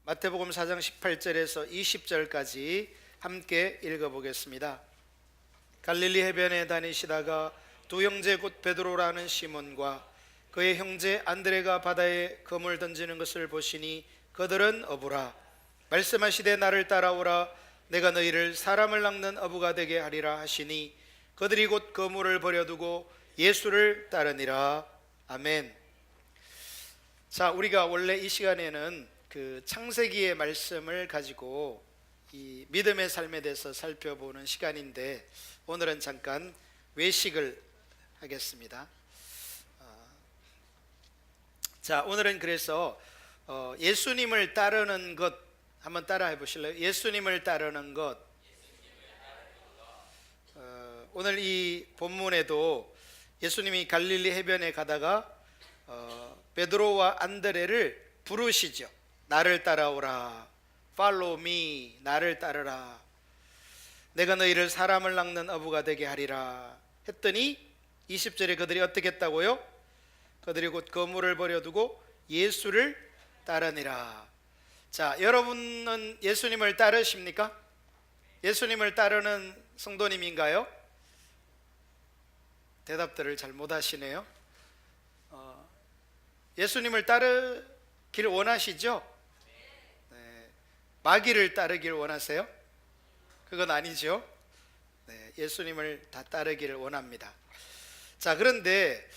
마태복음 4장 18절에서 20절까지 함께 읽어보겠습니다. 갈릴리 해변에 다니시다가 두 형제 곧 베드로라는 시몬과 그의 형제 안드레가 바다에 그물 던지는 것을 보시니 그들은 어부라. 말씀하시되 나를 따라오라. 내가 너희를 사람을 낚는 어부가 되게 하리라 하시니 그들이 곧 그물을 버려두고 예수를 따르니라. 아멘. 자, 우리가 원래 이 시간에는 그 창세기의 말씀을 가지고 이 믿음의 삶에 대해서 살펴보는 시간인데, 오늘은 잠깐 외식을 하겠습니다. 자, 오늘은 그래서 예수님을 따르는 것 한번 따라 해보실래요? 예수님을 따르는 것. 오늘 이 본문에도 예수님이 갈릴리 해변에 가다가 베드로와 안드레를 부르시죠. 나를 따라오라. Follow me. 나를 따르라. 내가 너희를 사람을 낚는 어부가 되게 하리라 했더니 20절에 그들이 어떻게 했다고요? 그들이 곧 그물을 버려두고 예수를 따르니라. 자, 여러분은 예수님을 따르십니까? 예수님을 따르는 성도님인가요? 대답들을 잘 못하시네요. 예수님을 따르기를 원하시죠? 네. 마귀를 따르기를 원하세요? 그건 아니죠. 네, 예수님을 다 따르기를 원합니다. 자, 그런데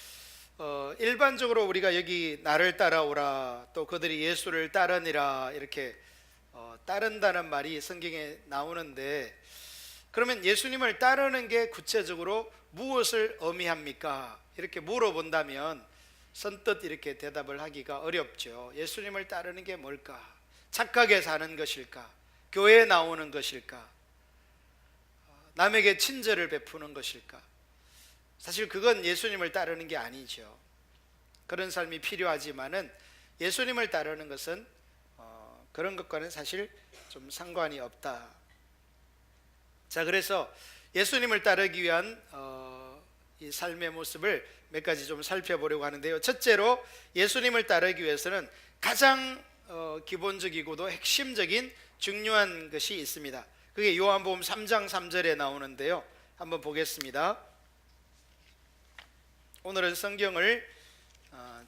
일반적으로 우리가 여기 나를 따라오라, 또 그들이 예수를 따르니라 이렇게 따른다는 말이 성경에 나오는데, 그러면 예수님을 따르는 게 구체적으로 무엇을 의미합니까? 이렇게 물어본다면 선뜻 이렇게 대답을 하기가 어렵죠. 예수님을 따르는 게 뭘까? 착하게 사는 것일까? 교회에 나오는 것일까? 남에게 친절을 베푸는 것일까? 사실 그건 예수님을 따르는 게 아니죠. 그런 삶이 필요하지만은 예수님을 따르는 것은 그런 것과는 사실 좀 상관이 없다. 자, 그래서 예수님을 따르기 위한 이 삶의 모습을 몇 가지 좀 살펴보려고 하는데요. 첫째로 예수님을 따르기 위해서는 가장 기본적이고도 핵심적인 중요한 것이 있습니다. 그게 요한복음 3장 3절에 나오는데요. 한번 보겠습니다. 오늘은 성경을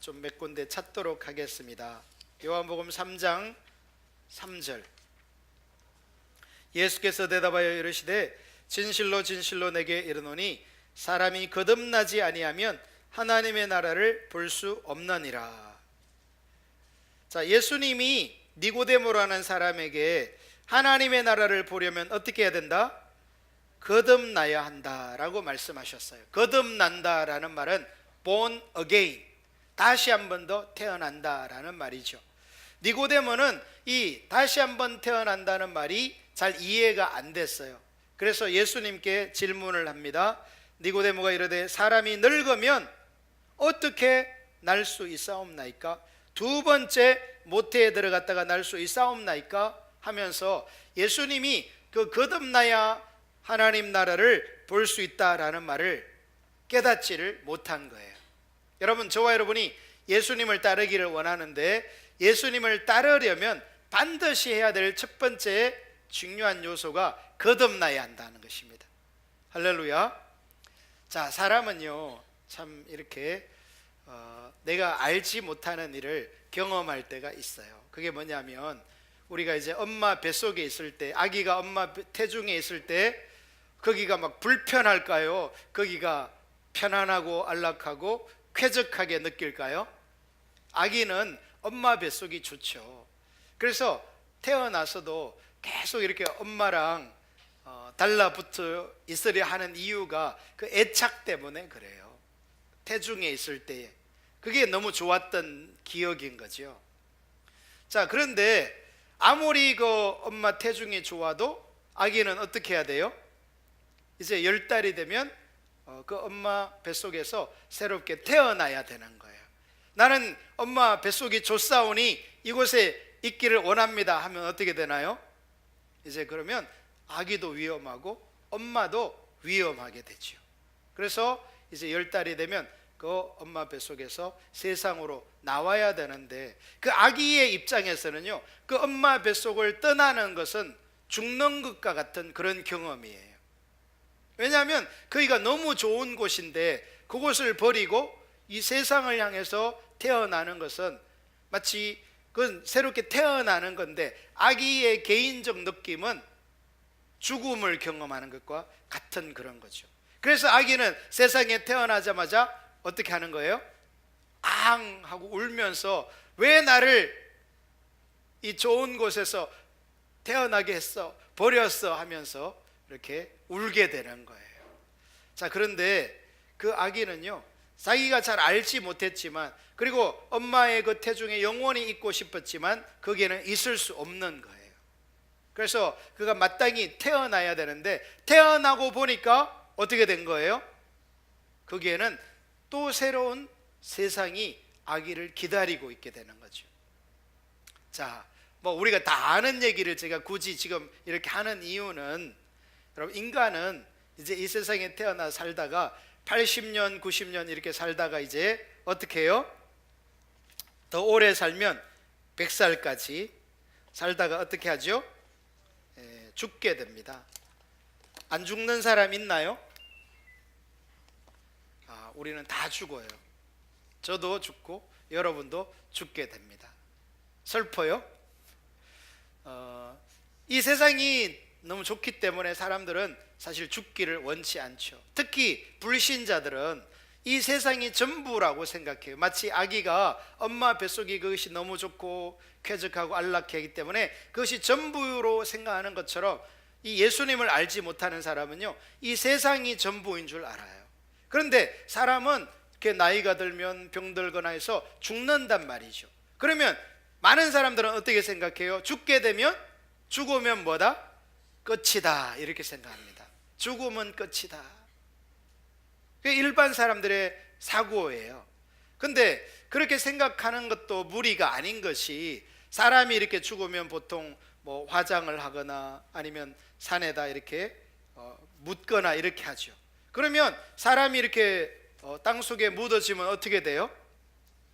좀 몇 군데 찾도록 하겠습니다. 요한복음 3장 3절. 예수께서 대답하여 이르시되 진실로 진실로 내게 이르노니 사람이 거듭나지 아니하면 하나님의 나라를 볼 수 없느니라. 자, 예수님이 니고데모라는 사람에게 하나님의 나라를 보려면 어떻게 해야 된다? 거듭나야 한다라고 말씀하셨어요. 거듭난다라는 말은 born again, 다시 한 번 더 태어난다라는 말이죠. 니고데모는 이 다시 한 번 태어난다는 말이 잘 이해가 안 됐어요. 그래서 예수님께 질문을 합니다. 니고데모가 이르되 사람이 늙으면 어떻게 날 수 있사옵나이까? 두 번째 모태에 들어갔다가 날 수 있사옵나이까? 하면서 예수님이 그 거듭나야 하나님 나라를 볼 수 있다라는 말을 깨닫지를 못한 거예요. 여러분, 저와 여러분이 예수님을 따르기를 원하는데 예수님을 따르려면 반드시 해야 될 첫 번째 중요한 요소가 거듭나야 한다는 것입니다. 할렐루야. 자, 사람은요 참 이렇게 내가 알지 못하는 일을 경험할 때가 있어요. 그게 뭐냐면, 우리가 이제 엄마 뱃속에 있을 때, 아기가 엄마 태중에 있을 때 거기가 막 불편할까요? 거기가 편안하고 안락하고 쾌적하게 느낄까요? 아기는 엄마 뱃속이 좋죠. 그래서 태어나서도 계속 이렇게 엄마랑 달라붙어 있으려 하는 이유가 그 애착 때문에 그래요. 태중에 있을 때에 그게 너무 좋았던 기억인 거죠. 자, 그런데 아무리 그 엄마 태중이 좋아도 아기는 어떻게 해야 돼요? 이제 10달이 되면 그 엄마 뱃속에서 새롭게 태어나야 되는 거예요. 나는 엄마 뱃속이 좋사오니 이곳에 있기를 원합니다 하면 어떻게 되나요? 이제 그러면 아기도 위험하고 엄마도 위험하게 되죠. 그래서 이제 10달이 되면 그 엄마 뱃속에서 세상으로 나와야 되는데, 그 아기의 입장에서는요, 그 엄마 뱃속을 떠나는 것은 죽는 것과 같은 그런 경험이에요. 왜냐하면 거기가 너무 좋은 곳인데 그곳을 버리고 이 세상을 향해서 태어나는 것은 마치 그건 새롭게 태어나는 건데, 아기의 개인적 느낌은 죽음을 경험하는 것과 같은 그런 거죠. 그래서 아기는 세상에 태어나자마자 어떻게 하는 거예요? 앙 하고 울면서, 왜 나를 이 좋은 곳에서 태어나게 했어, 버렸어 하면서 이렇게 울게 되는 거예요. 자, 그런데 그 아기는요, 자기가 잘 알지 못했지만, 그리고 엄마의 그 태중에 영원히 있고 싶었지만 거기에는 있을 수 없는 거예요. 그래서 그가 마땅히 태어나야 되는데, 태어나고 보니까 어떻게 된 거예요? 거기에는 또 새로운 세상이 아기를 기다리고 있게 되는 거죠. 자, 뭐 우리가 다 아는 얘기를 제가 굳이 지금 이렇게 하는 이유는, 여러분, 인간은 이제 이 세상에 태어나 살다가 80년, 90년 이렇게 살다가 이제 어떻게 해요? 더 오래 살면 100살까지 살다가 어떻게 하죠? 죽게 됩니다. 안 죽는 사람 있나요? 우리는 다 죽어요. 저도 죽고 여러분도 죽게 됩니다. 슬퍼요? 이 세상이 너무 좋기 때문에 사람들은 사실 죽기를 원치 않죠. 특히 불신자들은 이 세상이 전부라고 생각해요. 마치 아기가 엄마 뱃속이 그것이 너무 좋고 쾌적하고 안락하기 때문에 그것이 전부로 생각하는 것처럼, 이 예수님을 알지 못하는 사람은요, 이 세상이 전부인 줄 알아요. 그런데 사람은 이렇게 나이가 들면 병들거나 해서 죽는단 말이죠. 그러면 많은 사람들은 어떻게 생각해요? 죽게 되면, 죽으면 뭐다? 끝이다, 이렇게 생각합니다. 죽음은 끝이다. 그게 일반 사람들의 사고예요. 근데 그렇게 생각하는 것도 무리가 아닌 것이, 사람이 이렇게 죽으면 보통 뭐 화장을 하거나 아니면 산에다 이렇게 묻거나 이렇게 하죠. 그러면 사람이 이렇게 땅속에 묻어지면 어떻게 돼요?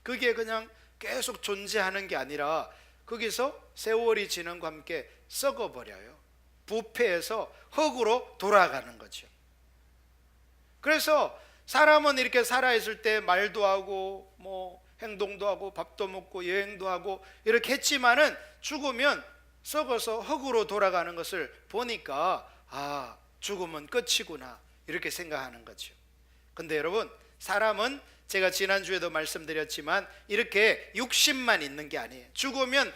그게 그냥 계속 존재하는 게 아니라 거기서 세월이 지남과 함께 썩어버려요. 부패해서 흙으로 돌아가는 거죠. 그래서 사람은 이렇게 살아있을 때 말도 하고 뭐 행동도 하고 밥도 먹고 여행도 하고 이렇게 했지만은 죽으면 썩어서 흙으로 돌아가는 것을 보니까, 아, 죽음은 끝이구나, 이렇게 생각하는 거죠. 근데 여러분, 사람은 제가 지난주에도 말씀드렸지만 이렇게 육신만 있는 게 아니에요. 죽으면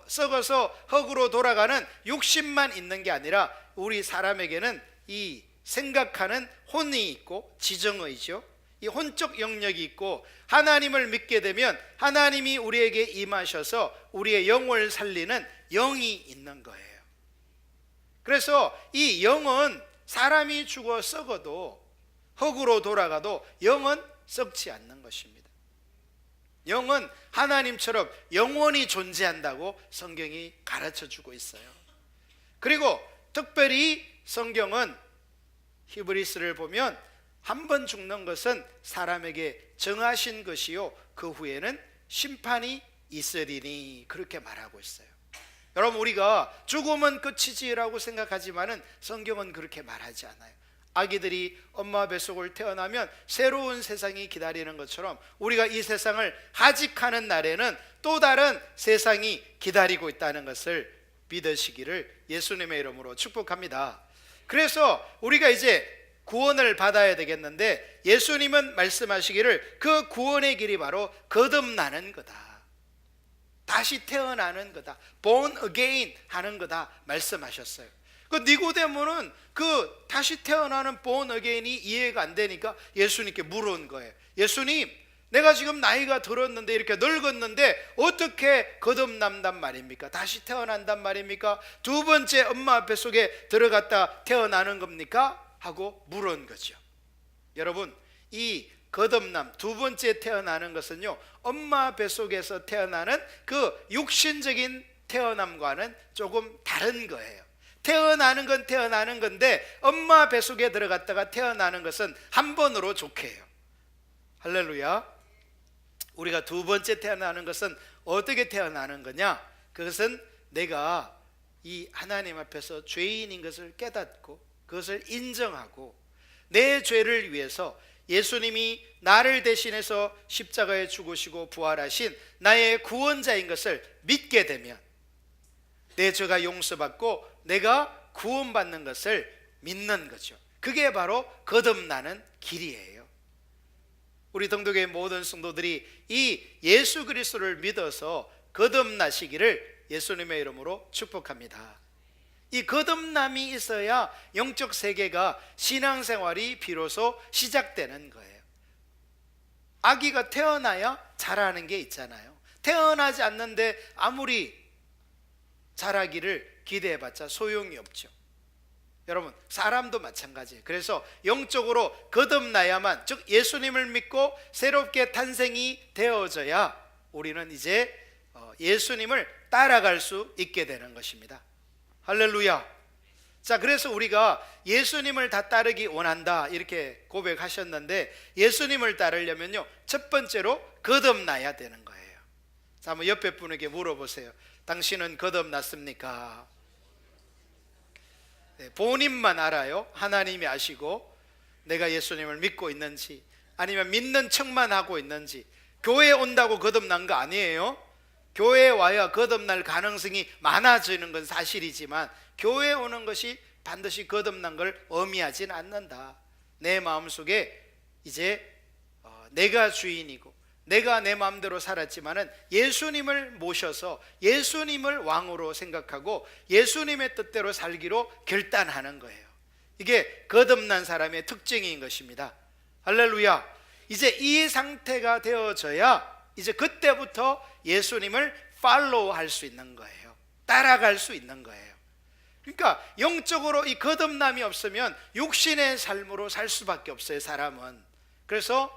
썩어서 흙으로 돌아가는 육신만 있는 게 아니라 우리 사람에게는 이 생각하는 혼이 있고 지정의죠. 이 혼적 영역이 있고, 하나님을 믿게 되면 하나님이 우리에게 임하셔서 우리의 영을 살리는 영이 있는 거예요. 그래서 이 영은 사람이 죽어 썩어도, 흙으로 돌아가도 영은 썩지 않는 것입니다. 영은 하나님처럼 영원히 존재한다고 성경이 가르쳐 주고 있어요. 그리고 특별히 성경은 히브리서를 보면 한 번 죽는 것은 사람에게 정하신 것이요 그 후에는 심판이 있으리니, 그렇게 말하고 있어요. 여러분, 우리가 죽음은 끝이지라고 생각하지만은 성경은 그렇게 말하지 않아요. 아기들이 엄마 뱃속을 태어나면 새로운 세상이 기다리는 것처럼 우리가 이 세상을 하직하는 날에는 또 다른 세상이 기다리고 있다는 것을 믿으시기를 예수님의 이름으로 축복합니다. 그래서 우리가 이제 구원을 받아야 되겠는데, 예수님은 말씀하시기를 그 구원의 길이 바로 거듭나는 거다, 다시 태어나는 거다, born again 하는 거다 말씀하셨어요. 그 니고데모는 그 다시 태어나는 born again이 이해가 안 되니까 예수님께 물은 거예요. 예수님, 내가 지금 나이가 들었는데, 이렇게 늙었는데 어떻게 거듭난단 말입니까? 다시 태어난단 말입니까? 두 번째 엄마 뱃속에 들어갔다 태어나는 겁니까? 하고 물은 거죠. 여러분, 이 거듭남, 두 번째 태어나는 것은요, 엄마 뱃속에서 태어나는 그 육신적인 태어남과는 조금 다른 거예요. 태어나는 건 태어나는 건데, 엄마 뱃속에 들어갔다가 태어나는 것은 한 번으로 좋게 해요. 할렐루야. 우리가 두 번째 태어나는 것은 어떻게 태어나는 거냐? 그것은 내가 이 하나님 앞에서 죄인인 것을 깨닫고 그것을 인정하고 내 죄를 위해서 예수님이 나를 대신해서 십자가에 죽으시고 부활하신 나의 구원자인 것을 믿게 되면 내 죄가 용서받고 내가 구원받는 것을 믿는 거죠. 그게 바로 거듭나는 길이에요. 우리 동독의 모든 성도들이 이 예수 그리스도를 믿어서 거듭나시기를 예수님의 이름으로 축복합니다. 이 거듭남이 있어야 영적 세계가 신앙생활이 비로소 시작되는 거예요. 아기가 태어나야 자라는 게 있잖아요. 태어나지 않는데 아무리 자라기를 기대해봤자 소용이 없죠. 여러분, 사람도 마찬가지예요. 그래서 영적으로 거듭나야만, 즉 예수님을 믿고 새롭게 탄생이 되어져야 우리는 이제 예수님을 따라갈 수 있게 되는 것입니다. 할렐루야. 자, 그래서 우리가 예수님을 다 따르기 원한다 이렇게 고백하셨는데, 예수님을 따르려면요, 첫 번째로 거듭나야 되는 거예요. 자, 한번 옆에 분에게 물어보세요. 당신은 거듭났습니까? 네, 본인만 알아요. 하나님이 아시고 내가 예수님을 믿고 있는지, 아니면 믿는 척만 하고 있는지. 교회에 온다고 거듭난 거 아니에요. 교회에 와야 거듭날 가능성이 많아지는 건 사실이지만 교회에 오는 것이 반드시 거듭난 걸 의미하지는 않는다. 내 마음속에 이제 내가 주인이고 내가 내 마음대로 살았지만은 예수님을 모셔서 예수님을 왕으로 생각하고 예수님의 뜻대로 살기로 결단하는 거예요. 이게 거듭난 사람의 특징인 것입니다. 할렐루야. 이제 이 상태가 되어져야 이제 그때부터 예수님을 팔로우 할 수 있는 거예요. 따라갈 수 있는 거예요. 그러니까 영적으로 이 거듭남이 없으면 육신의 삶으로 살 수밖에 없어요, 사람은. 그래서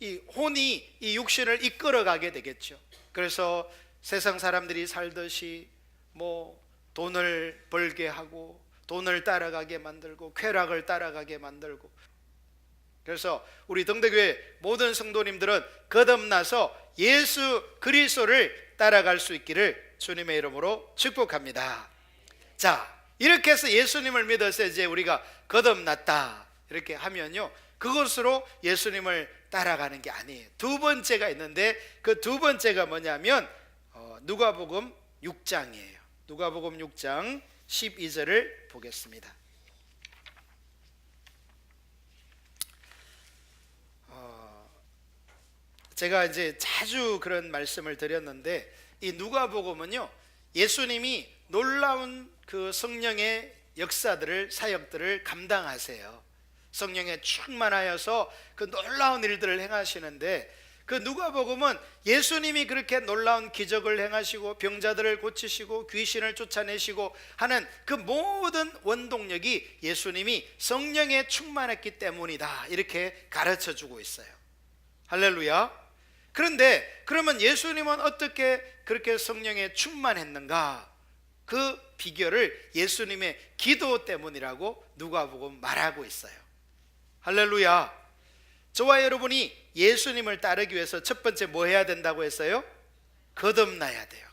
이 혼이 이 육신을 이끌어가게 되겠죠. 그래서 세상 사람들이 살듯이 돈을 벌게 하고 돈을 따라가게 만들고 쾌락을 따라가게 만들고. 그래서 우리 등대교회 모든 성도님들은 거듭나서 예수 그리스도를 따라갈 수 있기를 주님의 이름으로 축복합니다. 자, 이렇게 해서 예수님을 믿어서 이제 우리가 거듭났다 이렇게 하면요, 그것으로 예수님을 따라가는 게 아니에요. 두 번째가 있는데 그 두 번째가 뭐냐면 누가복음 6장이에요. 누가복음 6장 12절을 보겠습니다. 제가 이제 자주 그런 말씀을 드렸는데, 이 누가복음은요, 예수님이 놀라운 그 성령의 역사들을, 사역들을 감당하세요. 성령에 충만하여서 그 놀라운 일들을 행하시는데, 그 누가복음은 예수님이 그렇게 놀라운 기적을 행하시고 병자들을 고치시고 귀신을 쫓아내시고 하는 그 모든 원동력이 예수님이 성령에 충만했기 때문이다 이렇게 가르쳐 주고 있어요. 할렐루야. 그런데 그러면 예수님은 어떻게 그렇게 성령에 충만했는가? 그 비결을 예수님의 기도 때문이라고 누가복음 말하고 있어요. 할렐루야. 저와 여러분이 예수님을 따르기 위해서 첫 번째 뭐 해야 된다고 했어요? 거듭나야 돼요.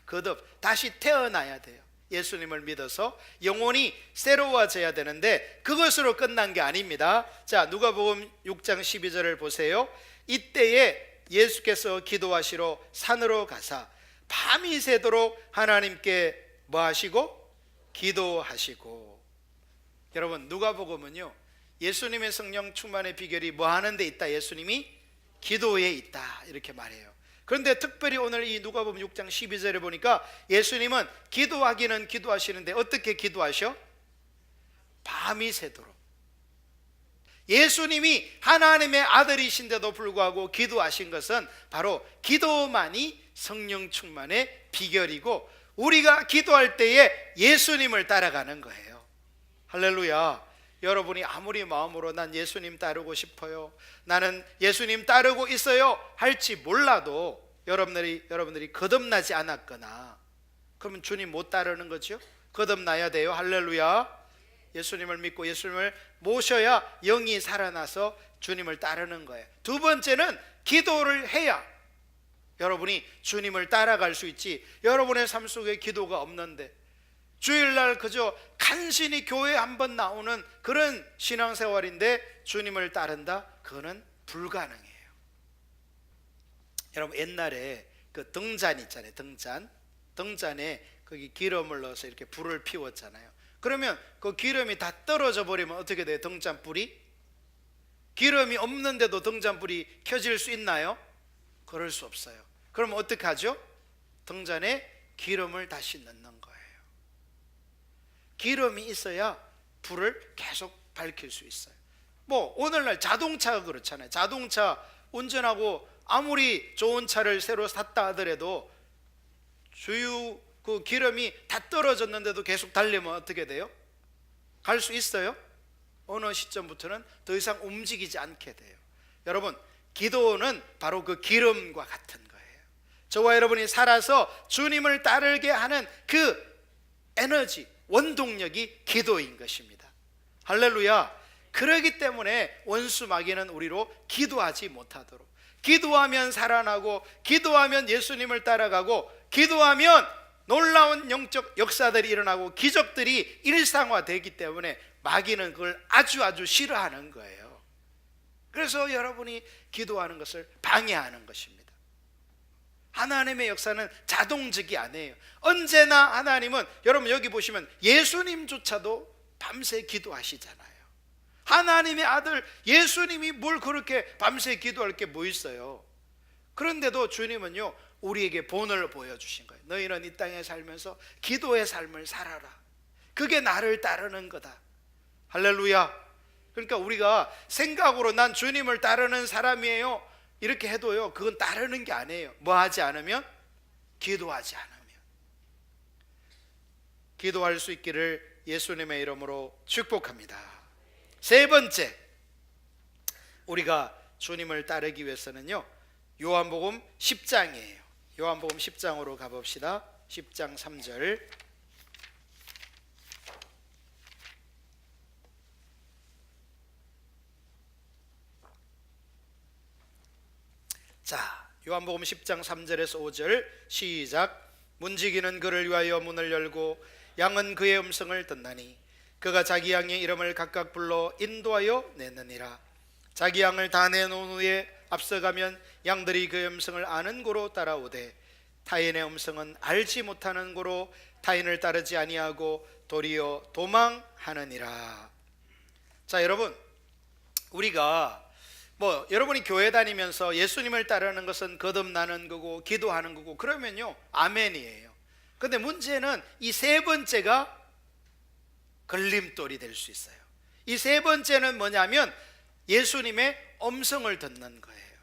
다시 태어나야 돼요. 예수님을 믿어서 영혼이 새로워져야 되는데 그것으로 끝난 게 아닙니다. 자, 누가복음 6장 12절을 보세요. 이때에 예수께서 기도하시러 산으로 가사 밤이 새도록 하나님께 뭐 하시고? 기도하시고. 여러분, 누가복음은요, 예수님의 성령 충만의 비결이 뭐 하는 데 있다? 예수님이 기도에 있다 이렇게 말해요. 그런데 특별히 오늘 이 누가복음 6장 12절에 보니까 예수님은 기도하기는 기도하시는데 어떻게 기도하셔? 밤이 새도록. 예수님이 하나님의 아들이신데도 불구하고 기도하신 것은 바로 기도만이 성령 충만의 비결이고, 우리가 기도할 때에 예수님을 따라가는 거예요. 할렐루야. 여러분이 아무리 마음으로 난 예수님 따르고 싶어요, 나는 예수님 따르고 있어요 할지 몰라도 여러분들이 거듭나지 않았거나 그러면 주님 못 따르는 거죠. 거듭나야 돼요. 할렐루야. 예수님을 믿고 예수님을 모셔야 영이 살아나서 주님을 따르는 거예요. 두 번째는 기도를 해야 여러분이 주님을 따라갈 수 있지. 여러분의 삶 속에 기도가 없는데 주일날 그저 간신히 교회 한번 나오는 그런 신앙생활인데 주님을 따른다? 그거는 불가능해요. 여러분 옛날에 그 등잔 있잖아요. 등잔에 거기 기름을 넣어서 이렇게 불을 피웠잖아요. 그러면 그 기름이 다 떨어져 버리면 어떻게 돼요? 등잔불이? 기름이 없는데도 등잔불이 켜질 수 있나요? 그럴 수 없어요. 그럼 어떻게 하죠? 등잔에 기름을 다시 넣는 거예요. 기름이 있어야 불을 계속 밝힐 수 있어요. 뭐 오늘날 자동차가 그렇잖아요. 자동차 운전하고 아무리 좋은 차를 새로 샀다 하더라도 주유 그 기름이 다 떨어졌는데도 계속 달리면 어떻게 돼요? 갈 수 있어요? 어느 시점부터는 더 이상 움직이지 않게 돼요. 여러분, 기도는 바로 그 기름과 같은 거예요. 저와 여러분이 살아서 주님을 따르게 하는 그 에너지, 원동력이 기도인 것입니다. 할렐루야. 그러기 때문에 원수 마귀는 우리로 기도하지 못하도록, 기도하면 살아나고, 기도하면 예수님을 따라가고, 기도하면 놀라운 영적 역사들이 일어나고 기적들이 일상화되기 때문에 마귀는 그걸 아주 싫어하는 거예요. 그래서 여러분이 기도하는 것을 방해하는 것입니다. 하나님의 역사는 자동적이 아니에요. 언제나 하나님은, 여러분 여기 보시면 예수님조차도 밤새 기도하시잖아요. 하나님의 아들 예수님이 뭘 그렇게 밤새 기도할 게 뭐 있어요? 그런데도 주님은요 우리에게 본을 보여주신 거예요. 너희는 이 땅에 살면서 기도의 삶을 살아라. 그게 나를 따르는 거다. 할렐루야. 그러니까 우리가 생각으로 난 주님을 따르는 사람이에요 이렇게 해도요 그건 따르는 게 아니에요. 뭐 하지 않으면? 기도하지 않으면. 기도할 수 있기를 예수님의 이름으로 축복합니다. 세 번째, 우리가 주님을 따르기 위해서는요 요한복음 10장이에요. 요한복음 10장으로 가봅시다. 10장 3절. 자, 요한복음 10장 3절에서 5절 시작. 문지기는 그를 위하여 문을 열고 양은 그의 음성을 듣나니 그가 자기 양의 이름을 각각 불러 인도하여 내느니라. 자기 양을 다 내놓은 후에 앞서가면 양들이 그의 음성을 아는 고로 따라오되 타인의 음성은 알지 못하는 고로 타인을 따르지 아니하고 도리어 도망하느니라. 자, 여러분, 우리가 여러분이 교회 다니면서 예수님을 따르는 것은 거듭나는 거고 기도하는 거고 그러면요 아멘이에요. 근데 문제는 이 세 번째가 걸림돌이 될 수 있어요. 이 세 번째는 뭐냐면 예수님의 음성을 듣는 거예요.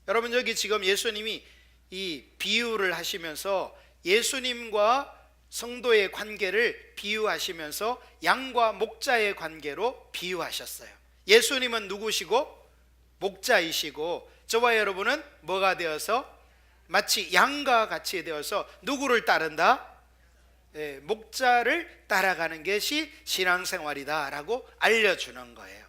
여러분 여기 지금 예수님이 이 비유를 하시면서 예수님과 성도의 관계를 비유하시면서 양과 목자의 관계로 비유하셨어요. 예수님은 누구시고? 목자이시고 저와 여러분은 뭐가 되어서? 마치 양과 같이 되어서 누구를 따른다? 목자를 따라가는 것이 신앙생활이다 라고 알려주는 거예요.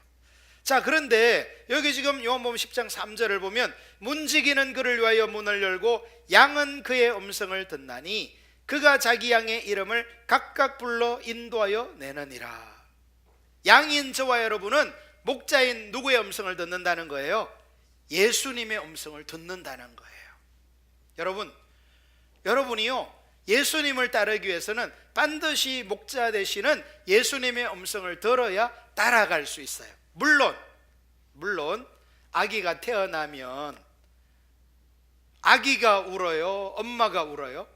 자, 그런데 여기 지금 요한복음 10장 3절을 보면 문지기는 그를 위하여 문을 열고 양은 그의 음성을 듣나니 그가 자기 양의 이름을 각각 불러 인도하여 내느니라. 양인 저와 여러분은 목자인 누구의 음성을 듣는다는 거예요? 예수님의 음성을 듣는다는 거예요. 여러분이요 예수님을 따르기 위해서는 반드시 목자 되시는 예수님의 음성을 들어야 따라갈 수 있어요. 물론 아기가 태어나면 아기가 울어요? 엄마가 울어요?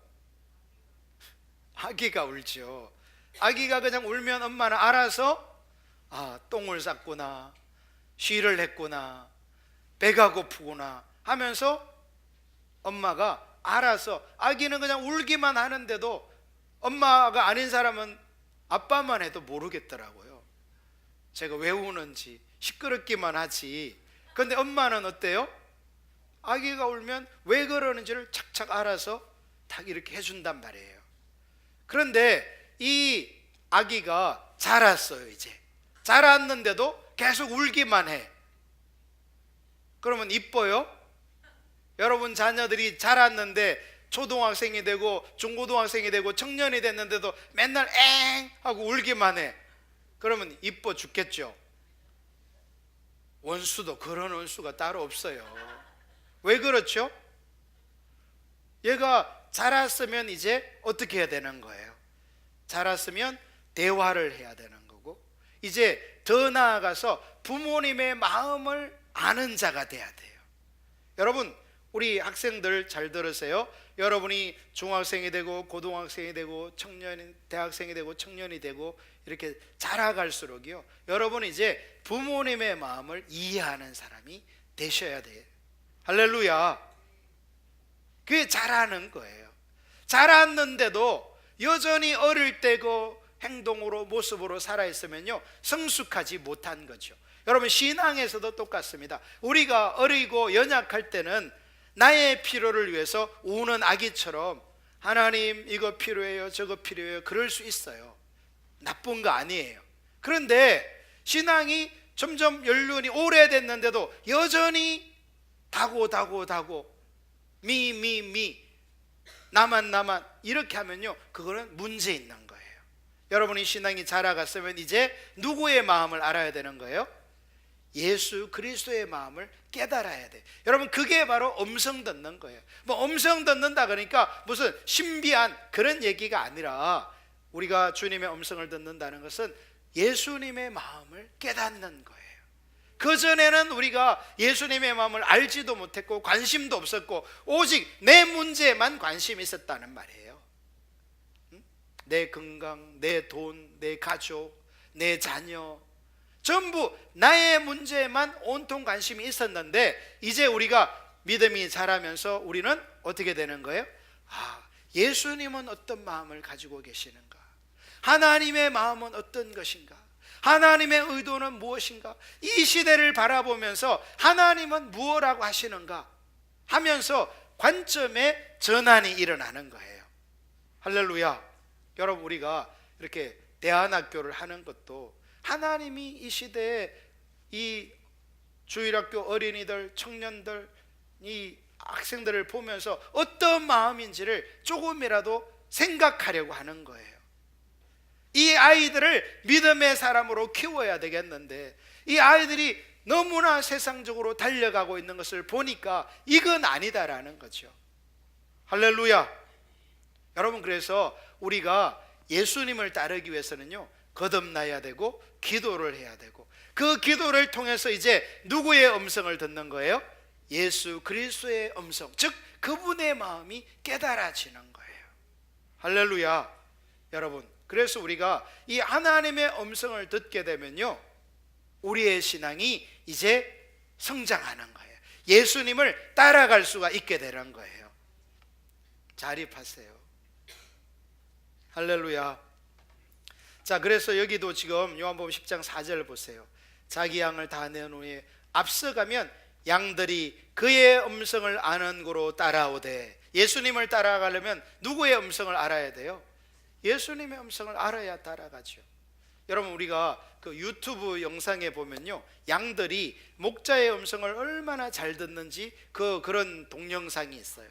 아기가 울죠. 아기가 그냥 울면 엄마는 알아서 똥을 쌌구나, 쉬를 했구나, 배가 고프구나 하면서 엄마가 알아서, 아기는 그냥 울기만 하는데도 엄마가 아닌 사람은 아빠만 해도 모르겠더라고요. 제가 왜 우는지. 시끄럽기만 하지. 그런데 엄마는 어때요? 아기가 울면 왜 그러는지를 착착 알아서 딱 이렇게 해준단 말이에요. 그런데 이 아기가 자랐어요. 이제 자랐는데도 계속 울기만 해. 그러면 이뻐요? 여러분 자녀들이 자랐는데 초등학생이 되고 중고등학생이 되고 청년이 됐는데도 맨날 엥 하고 울기만 해. 그러면 이뻐 죽겠죠. 원수도 그런 원수가 따로 없어요. 왜 그렇죠? 얘가 자랐으면 이제 어떻게 해야 되는 거예요? 자랐으면 대화를 해야 되는 거고, 이제 더 나아가서 부모님의 마음을 아는 자가 돼야 돼요. 여러분, 우리 학생들 잘 들으세요. 여러분이 중학생이 되고 고등학생이 되고 대학생이 되고 청년이 되고 이렇게 자라갈수록요, 여러분 이제 부모님의 마음을 이해하는 사람이 되셔야 돼요. 할렐루야. 그게 자라는 거예요. 자랐는데도 여전히 어릴 때고 행동으로 모습으로 살아있으면요, 성숙하지 못한 거죠. 여러분 신앙에서도 똑같습니다. 우리가 어리고 연약할 때는 나의 필요를 위해서 우는 아기처럼 하나님 이거 필요해요 저거 필요해요 그럴 수 있어요. 나쁜 거 아니에요. 그런데 신앙이 점점 연륜이 오래됐는데도 여전히 다고 미 나만 이렇게 하면요, 그거는 문제 있는 거예요. 여러분이 신앙이 자라갔으면 이제 누구의 마음을 알아야 되는 거예요? 예수 그리스도의 마음을 깨달아야 돼. 여러분 그게 바로 음성 듣는 거예요. 뭐 음성 듣는다 그러니까 무슨 신비한 그런 얘기가 아니라, 우리가 주님의 음성을 듣는다는 것은 예수님의 마음을 깨닫는 거예요. 그전에는 우리가 예수님의 마음을 알지도 못했고 관심도 없었고 오직 내 문제에만 관심이 있었다는 말이에요. 내 건강, 내 돈, 내 가족, 내 자녀, 전부 나의 문제에만 온통 관심이 있었는데, 이제 우리가 믿음이 자라면서 우리는 어떻게 되는 거예요? 예수님은 어떤 마음을 가지고 계시는가? 하나님의 마음은 어떤 것인가? 하나님의 의도는 무엇인가? 이 시대를 바라보면서 하나님은 무엇라고 하시는가 하면서 관점의 전환이 일어나는 거예요. 할렐루야. 여러분 우리가 이렇게 대안학교를 하는 것도 하나님이 이 시대에 이 주일학교 어린이들, 청년들, 이 학생들을 보면서 어떤 마음인지를 조금이라도 생각하려고 하는 거예요. 이 아이들을 믿음의 사람으로 키워야 되겠는데 이 아이들이 너무나 세상적으로 달려가고 있는 것을 보니까 이건 아니다라는 거죠. 할렐루야. 여러분 그래서 우리가 예수님을 따르기 위해서는요, 거듭나야 되고 기도를 해야 되고, 그 기도를 통해서 이제 누구의 음성을 듣는 거예요? 예수 그리스도의 음성, 즉 그분의 마음이 깨달아지는 거예요. 할렐루야. 여러분 그래서 우리가 이 하나님의 음성을 듣게 되면요, 우리의 신앙이 이제 성장하는 거예요. 예수님을 따라갈 수가 있게 되는 거예요. 자립하세요. 할렐루야. 자, 그래서 여기도 지금 요한복음 10장 4절을 보세요. 자기 양을 다 내온 후에 앞서가면 양들이 그의 음성을 아는 고로 따라오되, 예수님을 따라가려면 누구의 음성을 알아야 돼요? 예수님의 음성을 알아야 따라가죠. 여러분 우리가 그 유튜브 영상에 보면요, 양들이 목자의 음성을 얼마나 잘 듣는지 그런 동영상이 있어요.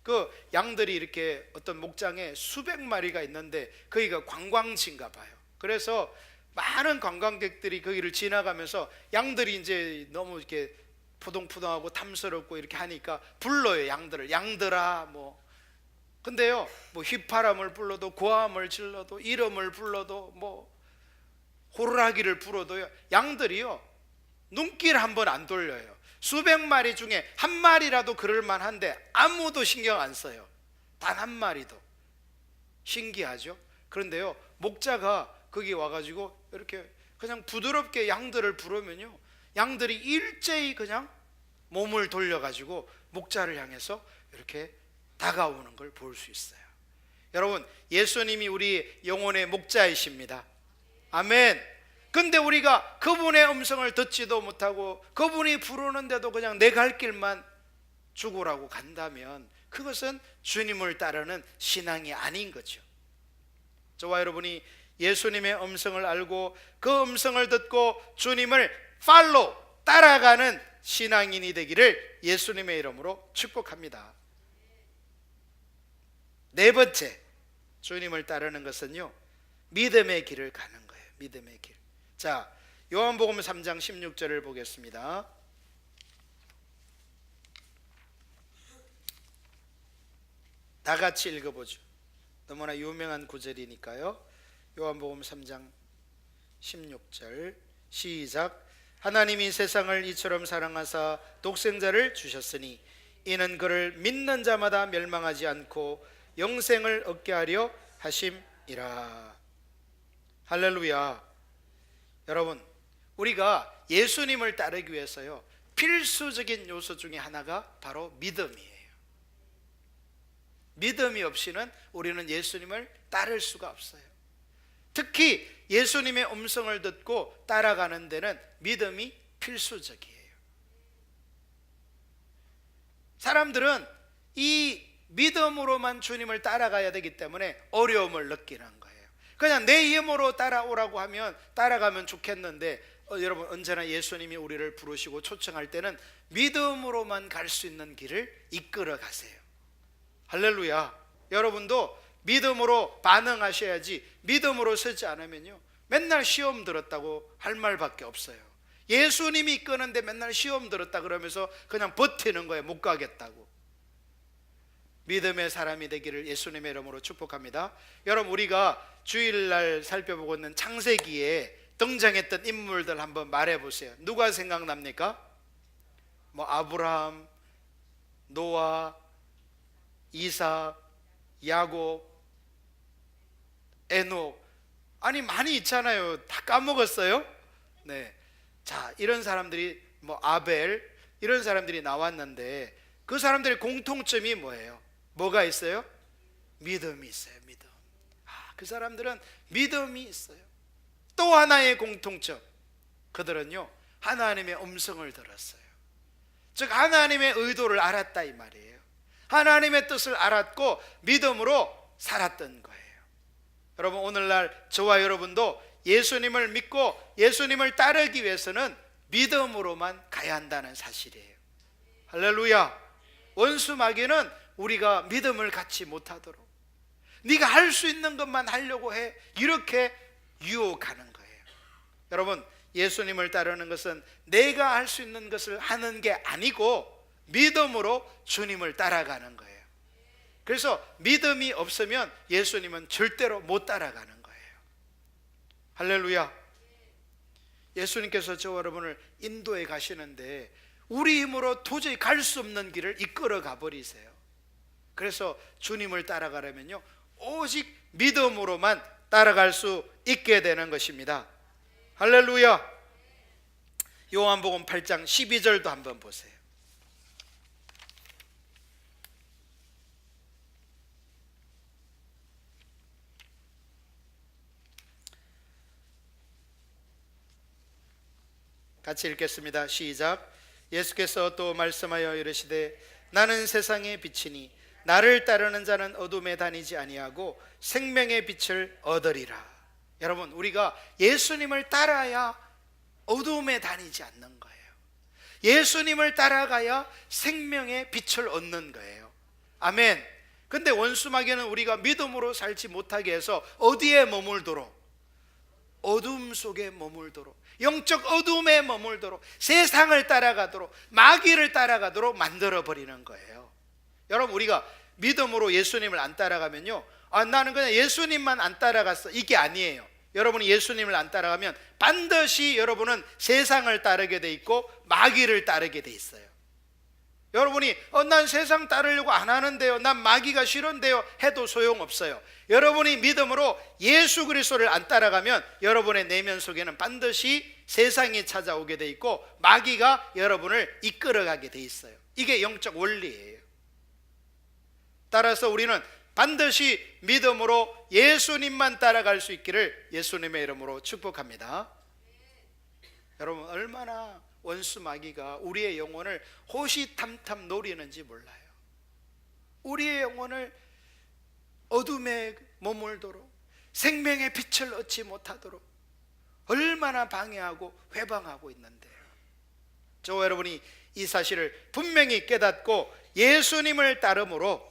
그 양들이 이렇게 어떤 목장에 수백 마리가 있는데 거기가 관광지인가 봐요. 그래서 많은 관광객들이 거기를 지나가면서 양들이 이제 너무 이렇게 포동포동하고 탐스럽고 이렇게 하니까 불러요, 양들을. 양들아 뭐. 근데요, 뭐 휘파람을 불러도 고함을 질러도 이름을 불러도 뭐 호루라기를 불어도요, 양들이요 눈길 한번 안 돌려요. 수백 마리 중에 한 마리라도 그럴 만한데 아무도 신경 안 써요. 단 한 마리도. 신기하죠? 그런데요, 목자가 거기 와가지고 이렇게 그냥 부드럽게 양들을 부르면요, 양들이 일제히 그냥 몸을 돌려가지고 목자를 향해서 이렇게 다가오는 걸 볼 수 있어요. 여러분 예수님이 우리 영혼의 목자이십니다. 아멘. 근데 우리가 그분의 음성을 듣지도 못하고 그분이 부르는데도 그냥 내 갈 길만 죽으라고 간다면 그것은 주님을 따르는 신앙이 아닌 거죠. 저와 여러분이 예수님의 음성을 알고 그 음성을 듣고 주님을 팔로우, 따라가는 신앙인이 되기를 예수님의 이름으로 축복합니다. 네 번째, 주님을 따르는 것은요, 믿음의 길을 가는 거예요. 믿음의 길. 자, 요한복음 3장 16절을 보겠습니다. 다 같이 읽어보죠. 너무나 유명한 구절이니까요. 요한복음 3장 16절 시작. 하나님이 세상을 이처럼 사랑하사 독생자를 주셨으니 이는 그를 믿는 자마다 멸망하지 않고 영생을 얻게 하려 하심이라. 할렐루야. 여러분, 우리가 예수님을 따르기 위해서요, 필수적인 요소 중에 하나가 바로 믿음이에요. 믿음이 없이는 우리는 예수님을 따를 수가 없어요. 특히 예수님의 음성을 듣고 따라가는 데는 믿음이 필수적이에요. 사람들은 이 믿음으로만 주님을 따라가야 되기 때문에 어려움을 느끼는 거예요. 그냥 내 힘으로 따라오라고 하면 따라가면 좋겠는데, 여러분, 언제나 예수님이 우리를 부르시고 초청할 때는 믿음으로만 갈 수 있는 길을 이끌어 가세요. 할렐루야. 여러분도 믿음으로 반응하셔야지, 믿음으로 서지 않으면요, 맨날 시험 들었다고 할 말밖에 없어요. 예수님이 이끄는데 맨날 시험 들었다 그러면서 그냥 버티는 거예요. 못 가겠다고. 믿음의 사람이 되기를 예수님의 이름으로 축복합니다. 여러분, 우리가 주일날 살펴보고 있는 창세기에 등장했던 인물들 한번 말해보세요. 누가 생각납니까? 아브라함, 노아, 이삭, 야곱, 에녹, 아니 많이 있잖아요. 다 까먹었어요. 네. 자, 이런 사람들이 아벨, 이런 사람들이 나왔는데 그 사람들의 공통점이 뭐예요? 뭐가 있어요? 믿음이 있어요. 믿음. 그 사람들은 믿음이 있어요. 또 하나의 공통점, 그들은요, 하나님의 음성을 들었어요. 즉 하나님의 의도를 알았다 이 말이에요. 하나님의 뜻을 알았고 믿음으로 살았던 거예요. 여러분, 오늘날 저와 여러분도 예수님을 믿고 예수님을 따르기 위해서는 믿음으로만 가야 한다는 사실이에요. 할렐루야. 원수 마귀는 우리가 믿음을 갖지 못하도록, 네가 할 수 있는 것만 하려고 해, 이렇게 유혹하는 거예요. 여러분, 예수님을 따르는 것은 내가 할 수 있는 것을 하는 게 아니고 믿음으로 주님을 따라가는 거예요. 그래서 믿음이 없으면 예수님은 절대로 못 따라가는 거예요. 할렐루야. 예수님께서 저와 여러분을 인도에 가시는데 우리 힘으로 도저히 갈 수 없는 길을 이끌어 가버리세요. 그래서 주님을 따라가려면요, 오직 믿음으로만 따라갈 수 있게 되는 것입니다. 할렐루야. 요한복음 8장 12절도 한번 보세요. 같이 읽겠습니다. 시작. 예수께서 또 말씀하여 이르시되 나는 세상의 빛이니 나를 따르는 자는 어둠에 다니지 아니하고 생명의 빛을 얻으리라. 여러분, 우리가 예수님을 따라야 어둠에 다니지 않는 거예요. 예수님을 따라가야 생명의 빛을 얻는 거예요. 아멘. 근데 원수마귀는 우리가 믿음으로 살지 못하게 해서 어디에 머물도록? 어둠 속에 머물도록, 영적 어둠에 머물도록, 세상을 따라가도록, 마귀를 따라가도록 만들어버리는 거예요. 여러분, 우리가 믿음으로 예수님을 안 따라가면요, 나는 그냥 예수님만 안 따라갔어, 이게 아니에요. 여러분이 예수님을 안 따라가면 반드시 여러분은 세상을 따르게 돼 있고 마귀를 따르게 돼 있어요. 여러분이 난 세상 따르려고 안 하는데요, 난 마귀가 싫은데요 해도 소용없어요. 여러분이 믿음으로 예수 그리스도를 안 따라가면 여러분의 내면 속에는 반드시 세상이 찾아오게 돼 있고 마귀가 여러분을 이끌어가게 돼 있어요. 이게 영적 원리예요. 따라서 우리는 반드시 믿음으로 예수님만 따라갈 수 있기를 예수님의 이름으로 축복합니다. 여러분, 얼마나 원수 마귀가 우리의 영혼을 호시탐탐 노리는지 몰라요. 우리의 영혼을 어둠에 머물도록, 생명의 빛을 얻지 못하도록 얼마나 방해하고 회방하고 있는데요. 저와 여러분이 이 사실을 분명히 깨닫고 예수님을 따름으로,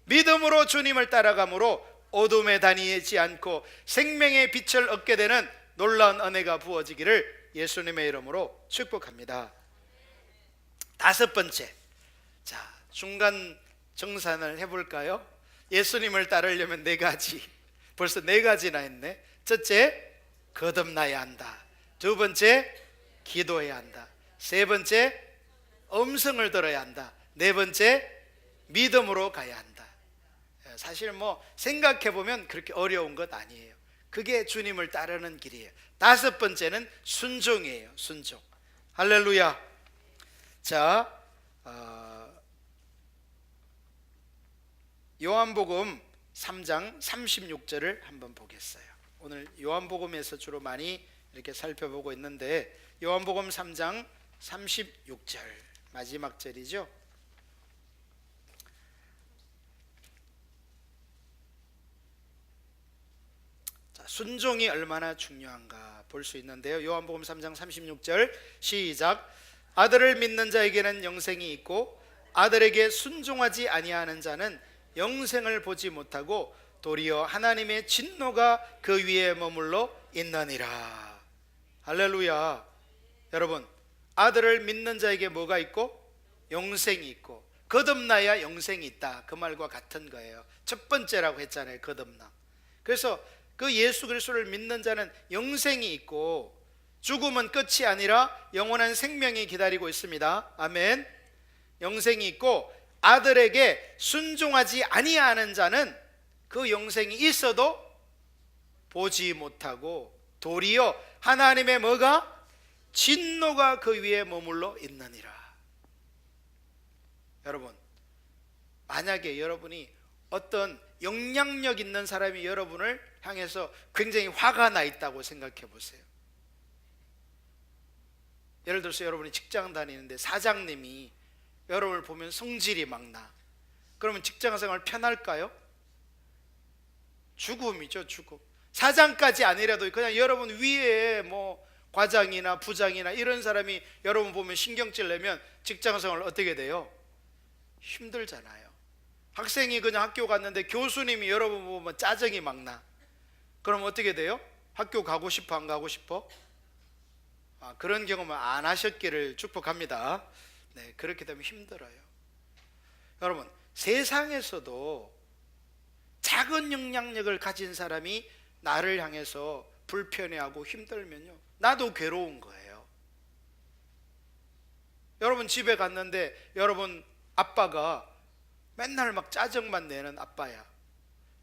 믿음으로 주님을 따라감으로 어둠에 다니지 않고 생명의 빛을 얻게 되는 놀라운 은혜가 부어지기를 예수님의 이름으로 축복합니다. 다섯 번째, 자, 중간 정산을 해볼까요? 예수님을 따르려면 네 가지, 벌써 네 가지나 했네. 첫째, 거듭나야 한다. 두 번째, 기도해야 한다. 세 번째, 음성을 들어야 한다. 네 번째, 믿음으로 가야 한다. 사실 뭐 생각해보면 그렇게 어려운 것 아니에요. 그게 주님을 따르는 길이에요. 다섯 번째는 순종이에요. 순종. 할렐루야. 자, 요한복음 3장 36절을 한번 보겠어요. 오늘 요한복음에서 주로 많이 이렇게 살펴보고 있는데, 요한복음 3장 36절 마지막 절이죠. 자, 순종이 얼마나 중요한가 볼 수 있는데요. 요한복음 3장 36절 시작. 아들을 믿는 자에게는 영생이 있고 아들에게 순종하지 아니하는 자는 영생을 보지 못하고 도리어 하나님의 진노가 그 위에 머물러 있느니라. 할렐루야. 여러분, 아들을 믿는 자에게 뭐가 있고? 영생이 있고, 거듭나야 영생이 있다, 그 말과 같은 거예요. 첫 번째라고 했잖아요, 거듭나. 그래서 그 예수 그리스도를 믿는 자는 영생이 있고 죽음은 끝이 아니라 영원한 생명이 기다리고 있습니다. 아멘. 영생이 있고 아들에게 순종하지 아니하는 자는 그 영생이 있어도 보지 못하고 도리어 하나님의 뭐가? 진노가 그 위에 머물러 있느니라. 여러분, 만약에 여러분이 어떤 영향력 있는 사람이 여러분을 향해서 굉장히 화가 나 있다고 생각해 보세요. 예를 들어서 여러분이 직장 다니는데 사장님이 여러분을 보면 성질이 막 나. 그러면 직장생활 편할까요? 죽음이죠, 죽음. 사장까지 아니라도 그냥 여러분 위에 뭐 과장이나 부장이나 이런 사람이 여러분 보면 신경질 내면 직장생활 어떻게 돼요? 힘들잖아요. 학생이 그냥 학교 갔는데 교수님이 여러분 보면 짜증이 막 나. 그럼 어떻게 돼요? 학교 가고 싶어, 안 가고 싶어? 그런 경험은 안 하셨기를 축복합니다. 네, 그렇게 되면 힘들어요. 여러분, 세상에서도 작은 영향력을 가진 사람이 나를 향해서 불편해하고 힘들면요, 나도 괴로운 거예요. 여러분 집에 갔는데 여러분 아빠가 맨날 막 짜증만 내는 아빠야.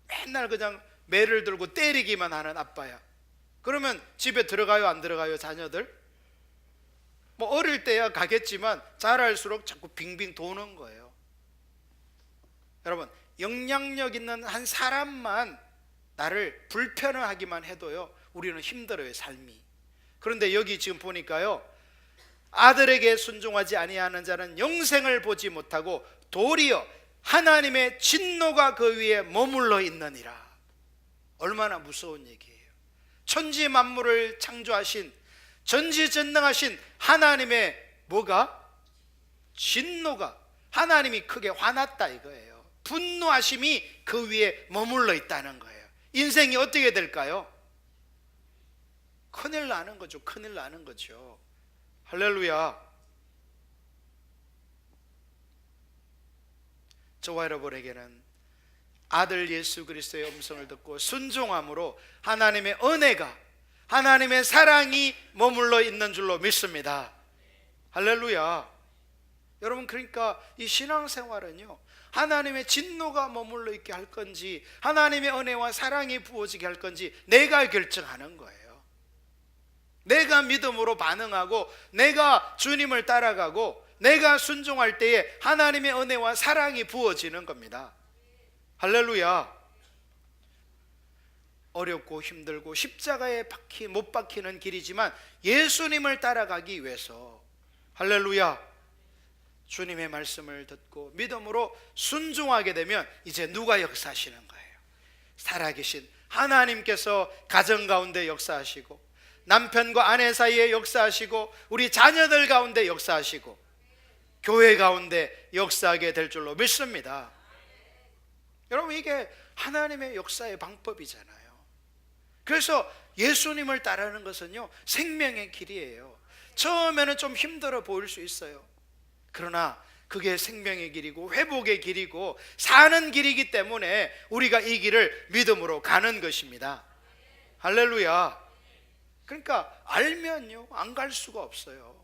맨날 그냥 매를 들고 때리기만 하는 아빠야. 그러면 집에 들어가요, 안 들어가요, 자녀들? 뭐 어릴 때야 가겠지만 자랄수록 자꾸 빙빙 도는 거예요. 여러분, 영향력 있는 한 사람만 나를 불편하기만 해도요, 우리는 힘들어요, 삶이. 그런데 여기 지금 보니까요, 아들에게 순종하지 아니하는 자는 영생을 보지 못하고 도리어 하나님의 진노가 그 위에 머물러 있느니라. 얼마나 무서운 얘기예요. 천지 만물을 창조하신 전지전능하신 하나님의 뭐가? 진노가, 하나님이 크게 화났다 이거예요. 분노하심이 그 위에 머물러 있다는 거예요. 인생이 어떻게 될까요? 큰일 나는 거죠. 큰일 나는 거죠. 할렐루야. 저와 여러분에게는 아들 예수 그리스도의 음성을 듣고 순종함으로 하나님의 은혜가, 하나님의 사랑이 머물러 있는 줄로 믿습니다. 할렐루야. 여러분, 그러니까 이 신앙생활은요, 하나님의 진노가 머물러 있게 할 건지 하나님의 은혜와 사랑이 부어지게 할 건지 내가 결정하는 거예요. 내가 믿음으로 반응하고 내가 주님을 따라가고 내가 순종할 때에 하나님의 은혜와 사랑이 부어지는 겁니다. 할렐루야. 어렵고 힘들고 십자가에 못 박히는 길이지만 예수님을 따라가기 위해서, 할렐루야, 주님의 말씀을 듣고 믿음으로 순종하게 되면 이제 누가 역사하시는 거예요? 살아계신 하나님께서 가정 가운데 역사하시고, 남편과 아내 사이에 역사하시고, 우리 자녀들 가운데 역사하시고, 교회 가운데 역사하게 될 줄로 믿습니다. 여러분, 이게 하나님의 역사의 방법이잖아요. 그래서 예수님을 따르는 것은요, 생명의 길이에요. 처음에는 좀 힘들어 보일 수 있어요. 그러나 그게 생명의 길이고 회복의 길이고 사는 길이기 때문에 우리가 이 길을 믿음으로 가는 것입니다. 할렐루야. 그러니까 알면요, 안 갈 수가 없어요.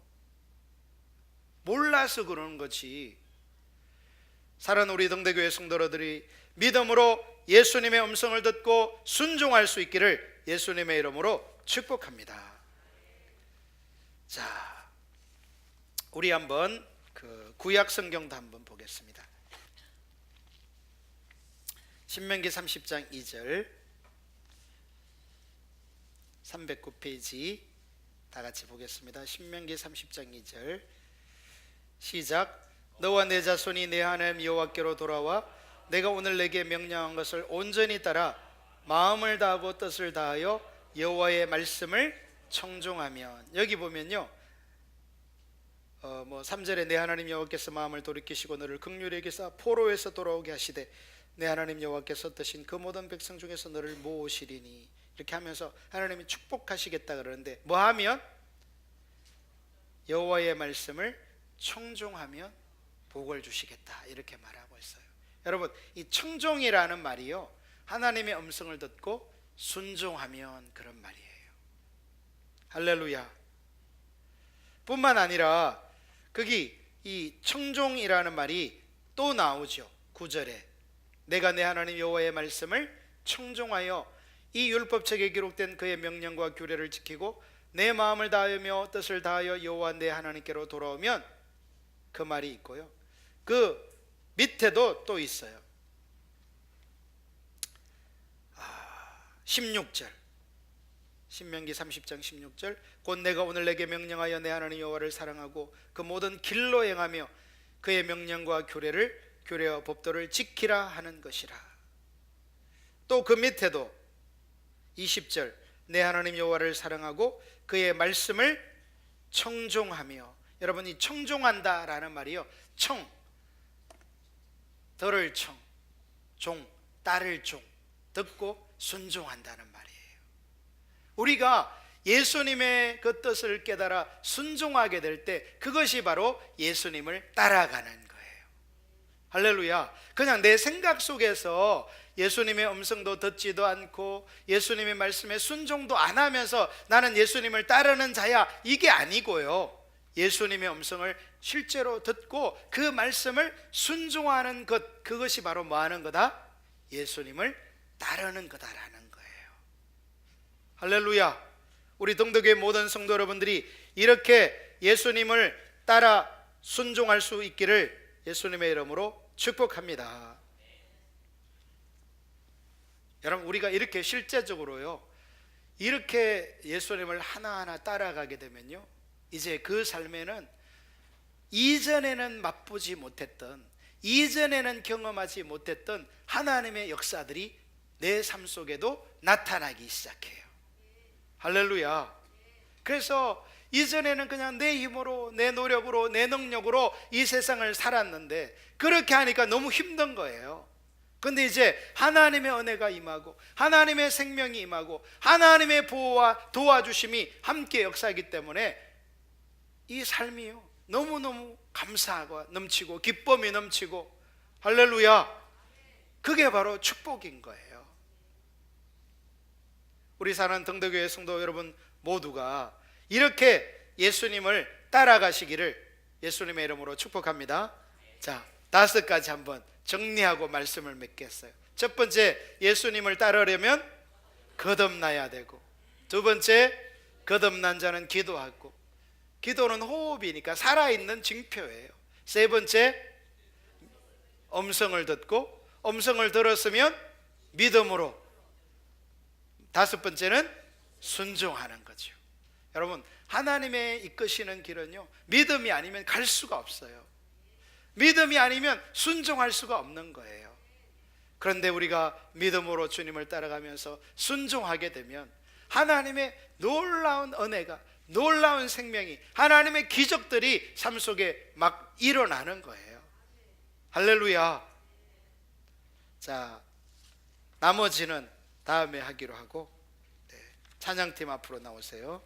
몰라서 그러는 거지. 사랑하는 우리 동대교회 성도들이 믿음으로 예수님의 음성을 듣고 순종할 수 있기를 예수님의 이름으로 축복합니다. 자, 우리 한번 그 구약 성경도 한번 보겠습니다. 신명기 30장 2절, 309페이지 다 같이 보겠습니다. 신명기 30장 2절 시작. 너와 내 자손이 내 하나님 여호와께로 돌아와 내가 오늘 내게 명령한 것을 온전히 따라 마음을 다하고 뜻을 다하여 여호와의 말씀을 청종하면, 여기 보면요, 3절에 내 하나님 여호와께서 마음을 돌이키시고 너를 긍휼히 여기사 포로에서 돌아오게 하시되 내 하나님 여호와께서 뜻인 그 모든 백성 중에서 너를 모으시리니, 이렇게 하면서 하나님이 축복하시겠다 그러는데, 뭐 하면? 여호와의 말씀을 청종하면 복을 주시겠다, 이렇게 말하고 있어요. 여러분, 이 청종이라는 말이요, 하나님의 음성을 듣고 순종하면 그런 말이에요. 할렐루야. 뿐만 아니라 거기 이 청종이라는 말이 또 나오죠. 9절에 내가 내 하나님 여호와의 말씀을 청종하여 이 율법책에 기록된 그의 명령과 규례를 지키고 내 마음을 다하며 뜻을 다하여 여호와 내 하나님께로 돌아오면, 그 말이 있고요, 그 밑에도 또 있어요. 16절, 신명기 30장 16절 곧 내가 오늘 내게 명령하여 내 하나님 여호와를 사랑하고 그 모든 길로 행하며 그의 명령과 규례와 법도를 지키라 하는 것이라. 또 그 밑에도 20절 내 하나님 여호와를 사랑하고 그의 말씀을 청종하며, 여러분, 이 청종한다라는 말이요, 청, 들을 청, 종, 따를 종, 듣고 순종한다는 말이에요. 우리가 예수님의 그 뜻을 깨달아 순종하게 될 때 그것이 바로 예수님을 따라가는 거예요. 할렐루야. 그냥 내 생각 속에서 예수님의 음성도 듣지도 않고 예수님의 말씀에 순종도 안 하면서 나는 예수님을 따르는 자야, 이게 아니고요, 예수님의 음성을 실제로 듣고 그 말씀을 순종하는 것, 그것이 바로 뭐 하는 거다? 예수님을 따르는 거다라는 거예요. 할렐루야. 우리 동덕교회 모든 성도 여러분들이 이렇게 예수님을 따라 순종할 수 있기를 예수님의 이름으로 축복합니다. 여러분, 우리가 이렇게 실제적으로요, 이렇게 예수님을 하나하나 따라가게 되면요, 이제 그 삶에는 이전에는 맛보지 못했던, 이전에는 경험하지 못했던 하나님의 역사들이 내 삶 속에도 나타나기 시작해요. 할렐루야. 그래서 이전에는 그냥 내 힘으로, 내 노력으로, 내 능력으로 이 세상을 살았는데 그렇게 하니까 너무 힘든 거예요. 근데 이제 하나님의 은혜가 임하고 하나님의 생명이 임하고 하나님의 보호와 도와주심이 함께 역사하기 때문에 이 삶이요, 너무너무 감사하고 넘치고 기쁨이 넘치고, 할렐루야, 그게 바로 축복인 거예요. 우리 사는 등덕교회 성도 여러분 모두가 이렇게 예수님을 따라가시기를 예수님의 이름으로 축복합니다. 자, 5가지 한번 정리하고 말씀을 맺겠어요. 첫 번째, 예수님을 따르려면 거듭나야 되고, 두 번째, 거듭난 자는 기도하고, 기도는 호흡이니까 살아있는 징표예요. 세 번째, 음성을 듣고, 음성을 들었으면 믿음으로, 다섯 번째는 순종하는 거죠. 여러분, 하나님의 이끄시는 길은요, 믿음이 아니면 갈 수가 없어요. 믿음이 아니면 순종할 수가 없는 거예요. 그런데 우리가 믿음으로 주님을 따라가면서 순종하게 되면 하나님의 놀라운 은혜가, 놀라운 생명이, 하나님의 기적들이 삶 속에 막 일어나는 거예요. 할렐루야. 자, 나머지는 다음에 하기로 하고, 찬양팀 앞으로 나오세요.